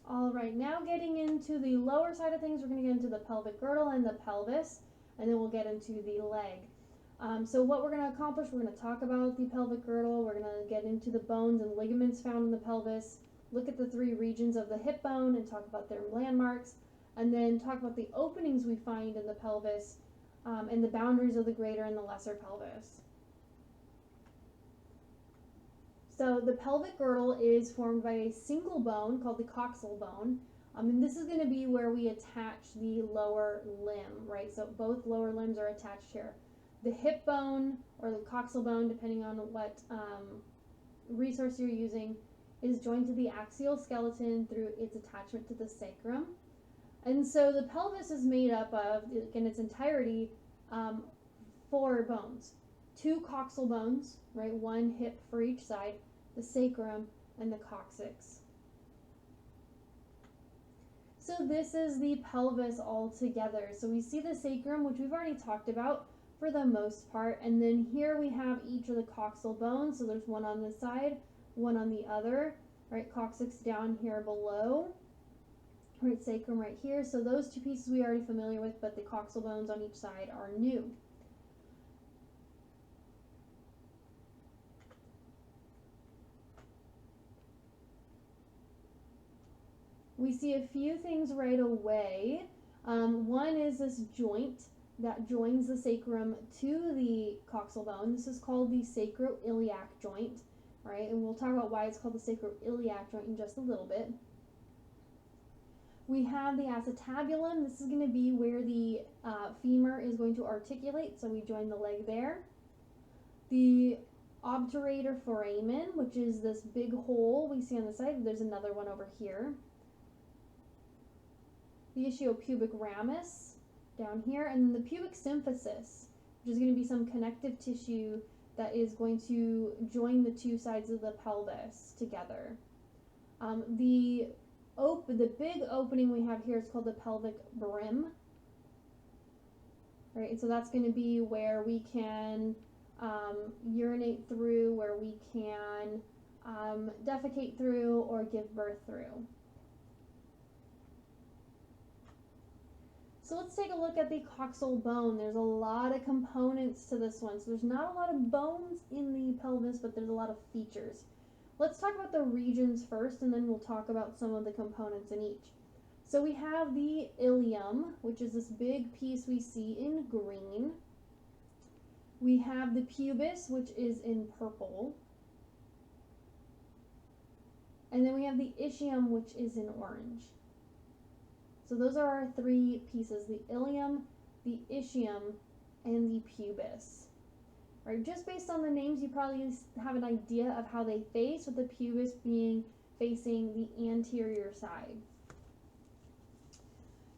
All right, now getting into the lower side of things, we're going to get into the pelvic girdle and the pelvis, and then we'll get into the leg. So what we're going to accomplish, we're going to talk about the pelvic girdle, we're going to get into the bones and ligaments found in the pelvis, look at the 3 regions of the hip bone and talk about their landmarks, and then talk about the openings we find in the pelvis and the boundaries of the greater and the lesser pelvis. So the pelvic girdle is formed by a single bone called the coxal bone. And this is going to be where we attach the lower limb, right? So both lower limbs are attached here. The hip bone or the coxal bone, depending on what resource you're using, is joined to the axial skeleton through its attachment to the sacrum. And so the pelvis is made up of, in its entirety, 4 bones. 2 coxal bones, right? 1 hip for each side, the sacrum, and the coccyx. So this is the pelvis all together. So we see the sacrum, which we've already talked about for the most part, and then here we have each of the coxal bones. So there's one on this side, one on the other, right? Coccyx down here below, right? Sacrum right here. So those 2 pieces we are already familiar with, but the coxal bones on each side are new. We see a few things right away. One is this joint that joins the sacrum to the coxal bone. This is called the sacroiliac joint, right? And we'll talk about why it's called the sacroiliac joint in just a little bit. We have the acetabulum. This is going to be where the femur is going to articulate, so we join the leg there. The obturator foramen, which is this big hole we see on the side. There's another one over here. The ischiopubic ramus down here, and then the pubic symphysis, which is going to be some connective tissue that is going to join the 2 sides of the pelvis together. The big opening we have here is called the pelvic brim, right? And so that's going to be where we can urinate through, where we can defecate through, or give birth through. So let's take a look at the coxal bone. There's a lot of components to this one. So there's not a lot of bones in the pelvis, but there's a lot of features. Let's talk about the regions first, and then we'll talk about some of the components in each. So we have the ilium, which is this big piece we see in green. We have the pubis, which is in purple. And then we have the ischium, which is in orange. So those are our 3 pieces, the ilium, the ischium, and the pubis. Right, just based on the names, you probably have an idea of how they face, with the pubis being facing the anterior side.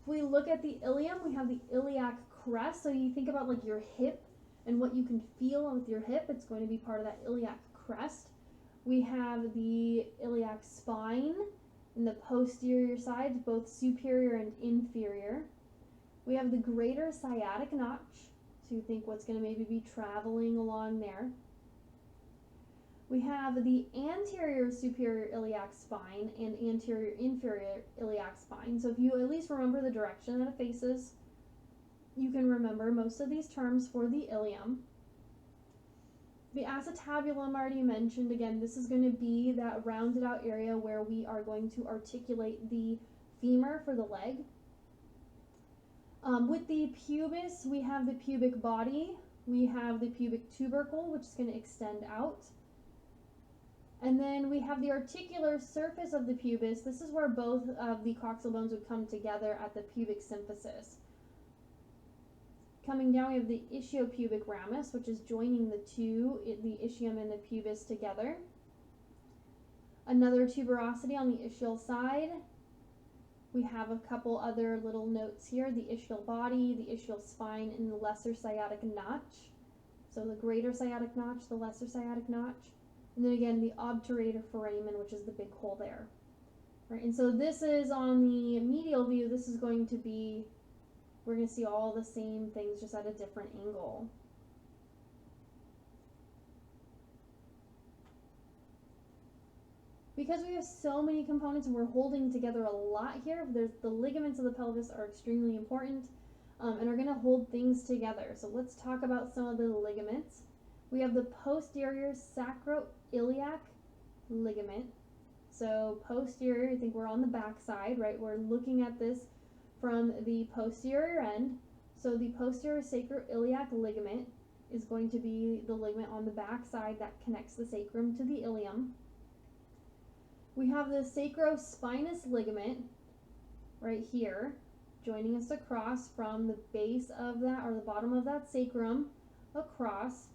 If we look at the ilium, we have the iliac crest. So you think about like your hip and what you can feel with your hip. It's going to be part of that iliac crest. We have the iliac spine in the posterior sides, both superior and inferior. We have the greater sciatic notch, so you think what's going to maybe be traveling along there. We have the anterior superior iliac spine and anterior inferior iliac spine. So if you at least remember the direction that it faces, you can remember most of these terms for the ilium. The acetabulum already mentioned. Again, this is going to be that rounded out area where we are going to articulate the femur for the leg. With the pubis, we have the pubic body, we have the pubic tubercle, which is going to extend out. And then we have the articular surface of the pubis. This is where both of the coxal bones would come together at the pubic symphysis. Coming down, we have the ischiopubic ramus, which is joining the ischium and the pubis together. Another tuberosity on the ischial side. We have a couple other little notes here, the ischial body, the ischial spine, and the lesser sciatic notch. So the greater sciatic notch, the lesser sciatic notch. And then again, the obturator foramen, which is the big hole there. Right, and so this is on the medial view, this is going to be, we're going to see all the same things just at a different angle. Because we have so many components and we're holding together a lot here, the ligaments of the pelvis are extremely important and are going to hold things together. So let's talk about some of the ligaments. We have the posterior sacroiliac ligament. So posterior, I think we're on the back side, right? We're looking at this from the posterior end. So the posterior sacroiliac ligament is going to be the ligament on the back side that connects the sacrum to the ilium. We have the sacrospinous ligament right here, joining us across from the base of that, or the bottom of that sacrum across.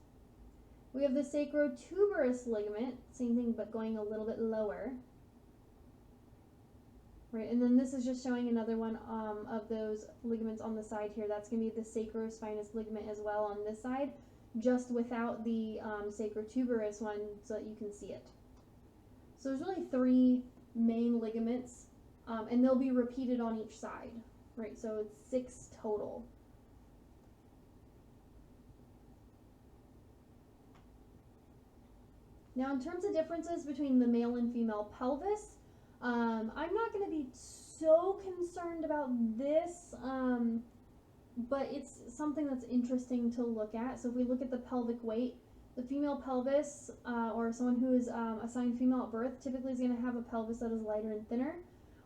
We have the sacrotuberous ligament, same thing but going a little bit lower. Right, and then this is just showing another one of those ligaments on the side here. That's going to be the sacrospinous ligament as well on this side, just without the sacrotuberous one so that you can see it. So there's really 3 main ligaments, and they'll be repeated on each side, right? So it's 6 total. Now, in terms of differences between the male and female pelvis, I'm not going to be so concerned about this, but it's something that's interesting to look at. So if we look at the pelvic weight, the female pelvis, or someone who is assigned female at birth, typically is going to have a pelvis that is lighter and thinner,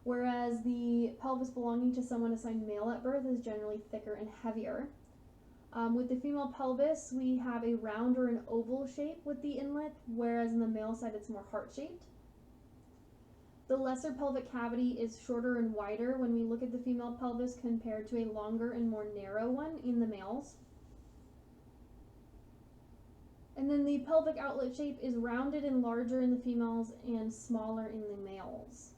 whereas the pelvis belonging to someone assigned male at birth is generally thicker and heavier. With the female pelvis, we have a round or an oval shape with the inlet, whereas in the male side it's more heart-shaped. The lesser pelvic cavity is shorter and wider when we look at the female pelvis compared to a longer and more narrow one in the males. And then the pelvic outlet shape is rounded and larger in the females and smaller in the males.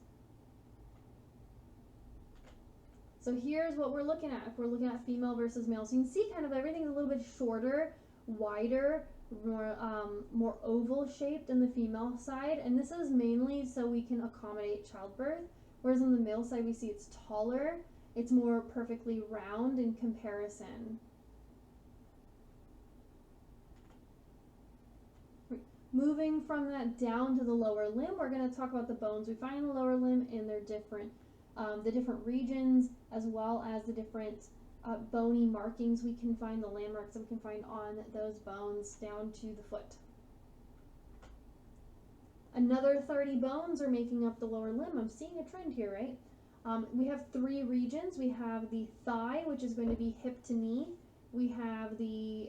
So here's what we're looking at if we're looking at female versus male. So you can see kind of everything's a little bit shorter, wider, more oval shaped in the female side, and this is mainly so we can accommodate childbirth, whereas on the male side we see it's taller, it's more perfectly round in comparison. Moving from that down to the lower limb, we're going to talk about the bones we find in the lower limb and their different, the different regions, as well as the different bony markings we can find, the landmarks that we can find on those bones down to the foot. Another 30 bones are making up the lower limb. I'm seeing a trend here, right? We have 3 regions. We have the thigh, which is going to be hip to knee. We have the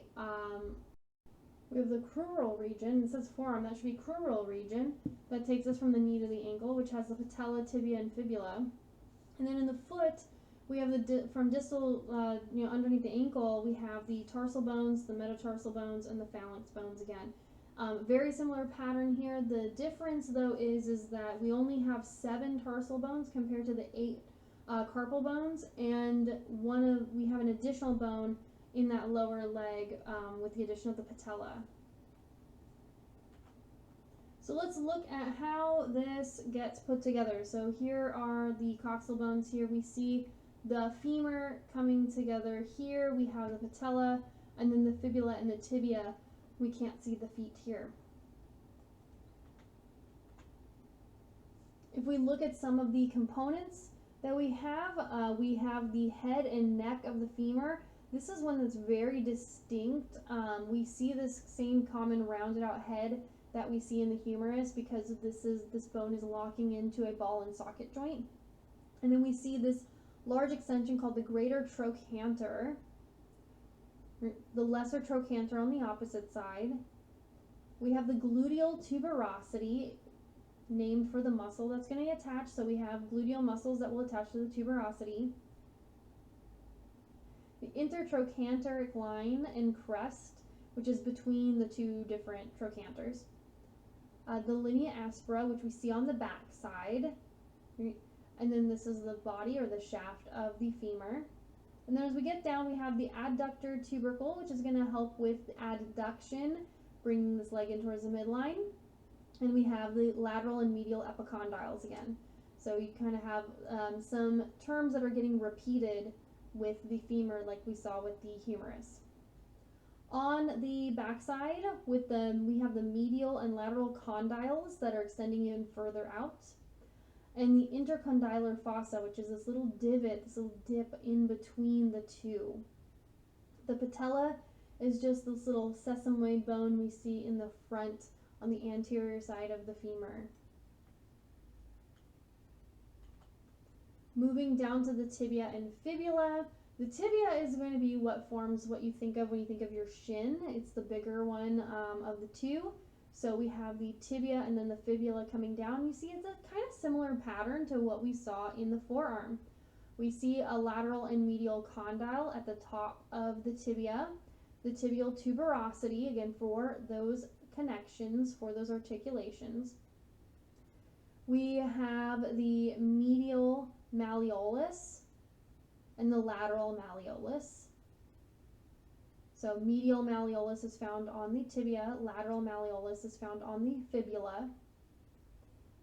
crural region. It says forearm. That should be crural region. That takes us from the knee to the ankle, which has the patella, tibia, and fibula. And then in the foot, we have from distal, underneath the ankle, we have the tarsal bones, the metatarsal bones, and the phalanx bones again. Very similar pattern here. The difference, though, is that we only have 7 tarsal bones compared to the 8 carpal bones, and we have an additional bone in that lower leg with the addition of the patella. So let's look at how this gets put together. So here are the coxal bones. Here we see the femur coming together. Here we have the patella, and then the fibula and the tibia. We can't see the feet here. If we look at some of the components that we have the head and neck of the femur. This is one that's very distinct. We see this same common rounded out head that we see in the humerus because this bone is locking into a ball and socket joint. And then we see this large extension called the greater trochanter, the lesser trochanter on the opposite side. We have the gluteal tuberosity, named for the muscle that's going to attach. So we have gluteal muscles that will attach to the tuberosity. The intertrochanteric line and crest, which is between the 2 different trochanters. The linea aspera, which we see on the back side. And then this is the body or the shaft of the femur. And then as we get down, we have the adductor tubercle, which is going to help with adduction, bringing this leg in towards the midline. And we have the lateral and medial epicondyles again. So you kind of have some terms that are getting repeated with the femur like we saw with the humerus. On the backside, we have the medial and lateral condyles that are extending even further out, and the intercondylar fossa, which is this little divot, this little dip in between the two. The patella is just this little sesamoid bone we see in the front on the anterior side of the femur. Moving down to the tibia and fibula. The tibia is going to be what forms what you think of when you think of your shin. It's the bigger one of the two. So we have the tibia and then the fibula coming down. You see it's a kind of similar pattern to what we saw in the forearm. We see a lateral and medial condyle at the top of the tibia. The tibial tuberosity, again for those connections, for those articulations. We have the medial malleolus and the lateral malleolus. So medial malleolus is found on the tibia, lateral malleolus is found on the fibula.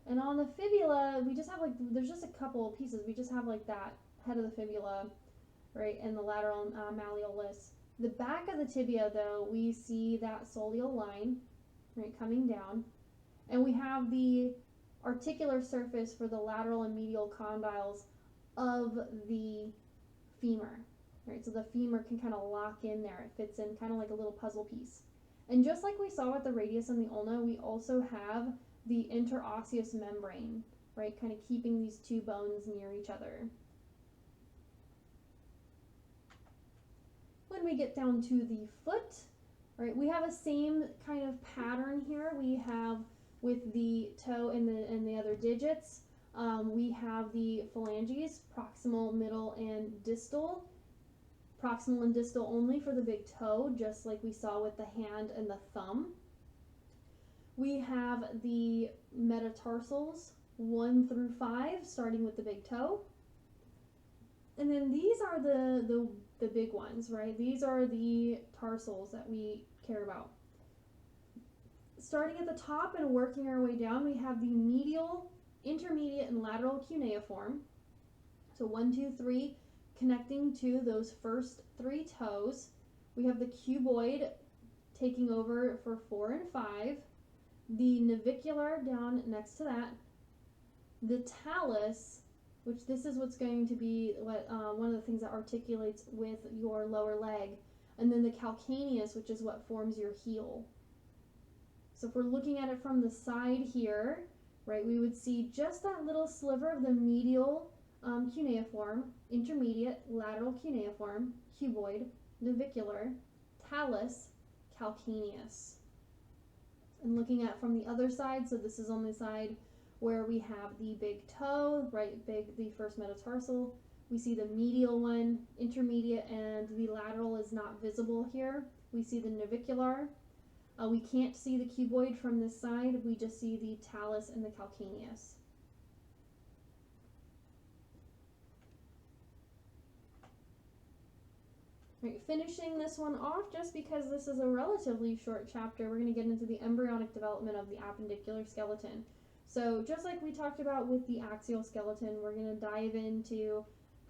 And on the fibula, we just have there's just a couple of pieces. We just have that head of the fibula, right, and the lateral malleolus. The back of the tibia, though, we see that soleal line, right, coming down. And we have the articular surface for the lateral and medial condyles of the femur, right? So the femur can kind of lock in there. It fits in kind of like a little puzzle piece. And just like we saw with the radius and the ulna, we also have the interosseous membrane, right? Kind of keeping these two bones near each other. When we get down to the foot, right, we have a same kind of pattern here. We have with the toe and the other digits. We have the phalanges, proximal, middle, and distal. Proximal and distal only for the big toe, just like we saw with the hand and the thumb. We have the metatarsals 1 through 5, starting with the big toe. And then these are the big ones, right? These are the tarsals that we care about. Starting at the top and working our way down, we have the medial, intermediate, and lateral cuneiform. So 1, 2, 3, connecting to those first 3 toes. We have the cuboid taking over for 4 and 5. The navicular down next to that. The talus, which this is what's going to be one of the things that articulates with your lower leg. And then the calcaneus, which is what forms your heel. So if we're looking at it from the side here, right, we would see just that little sliver of the medial cuneiform, intermediate, lateral cuneiform, cuboid, navicular, talus, calcaneus. And looking at from the other side, so this is on the side where we have the big toe, right, the first metatarsal. We see the medial one, intermediate, and the lateral is not visible here. We see the navicular. We can't see the cuboid from this side. We just see the talus and the calcaneus. Right, finishing this one off, just because this is a relatively short chapter, we're going to get into the embryonic development of the appendicular skeleton. So just like we talked about with the axial skeleton, we're going to dive into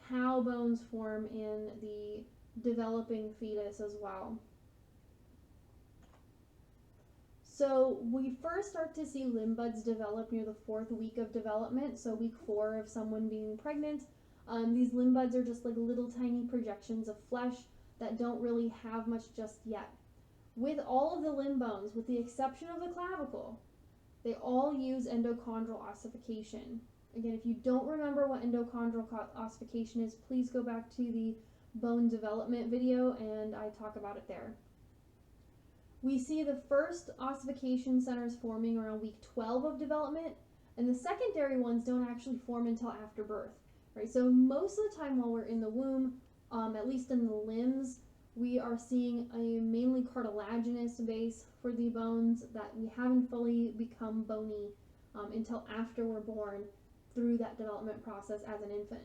how bones form in the developing fetus as well. So we first start to see limb buds develop near the 4th week of development, so week 4 of someone being pregnant. These limb buds are just like little tiny projections of flesh that don't really have much just yet. With all of the limb bones, with the exception of the clavicle, they all use endochondral ossification. Again, if you don't remember what endochondral ossification is, please go back to the bone development video and I talk about it there. We see the first ossification centers forming around week 12 of development, and the secondary ones don't actually form until after birth, right? So most of the time while we're in the womb, at least in the limbs, we are seeing a mainly cartilaginous base for the bones that we haven't fully become bony until after we're born through that development process as an infant.